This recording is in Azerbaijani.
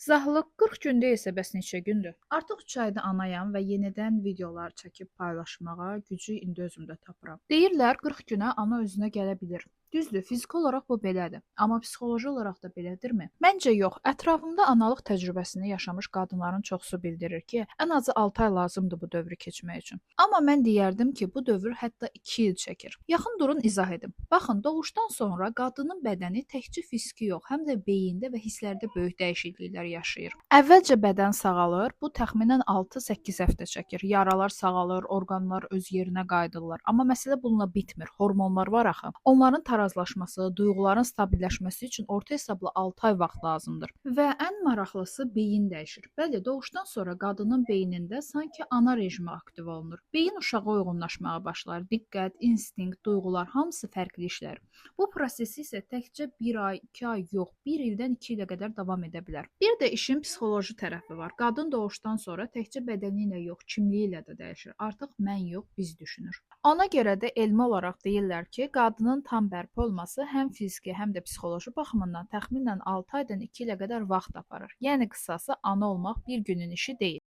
Zahlıq 40 gün deyilsə bəs neçə gündür? Artıq 3 aydır anayam və yenidən videolar çəkib paylaşmağa gücü indi özümdə tapıram. Deyirlər 40 günə ana özünə gələ bilir. Düzdür, fiziki olaraq bu belədir, amma psixoloji olaraq da belədirmi? Məncə yox. Ətrafımda analıq təcrübəsini yaşamış qadınların çoxsu bildirir ki, ən azı 6 ay lazımdır bu dövrü keçmək üçün. Amma mən deyərdim ki, bu dövr hətta 2 il çəkir. Yaxın durun izah edim. Baxın, doğuşdan sonra qadının bədəni təkcə fiziki yox, həm də beyində və hisslərdə böyük dəyişikliklər yaşayır. Əvvəlcə bədən sağalır, bu təxminən 6-8 həftə çəkir. Yaralar sağalır, orqanlar öz yerinə qayıdırlar. Amma məsələ bununla bitmir. Hormonlar var axı. Onların tarazlaşması, duyğuların stabilləşməsi üçün orta hesabla 6 ay vaxt lazımdır. Və ən maraqlısı beyin dəyişir. Bəli, doğuşdan sonra qadının beynində sanki ana rejimi aktiv olunur. Beyin uşağa uyğunlaşmağa başlar. Diqqət, instinkt, duyğular hamısı fərqli işlər. Bu prosesi isə təkcə 1 ay, 2 ay yox, 1 ildən 2 ilə qədər davam edə bilər. Bir də işin psixoloji tərəfi var. Qadın doğuşdan sonra təkcə bədəni ilə yox, kimliyi ilə də dəyişir. Artıq mən yox, biz düşünür. Ona görə də elmi olaraq deyirlər ki, qadının tam bərpa olması həm fiziki, həm də psixoloji baxımından təxminən 6 aydan 2 ilə qədər vaxt aparır. Yəni qısası ana olmaq bir günün işi deyil.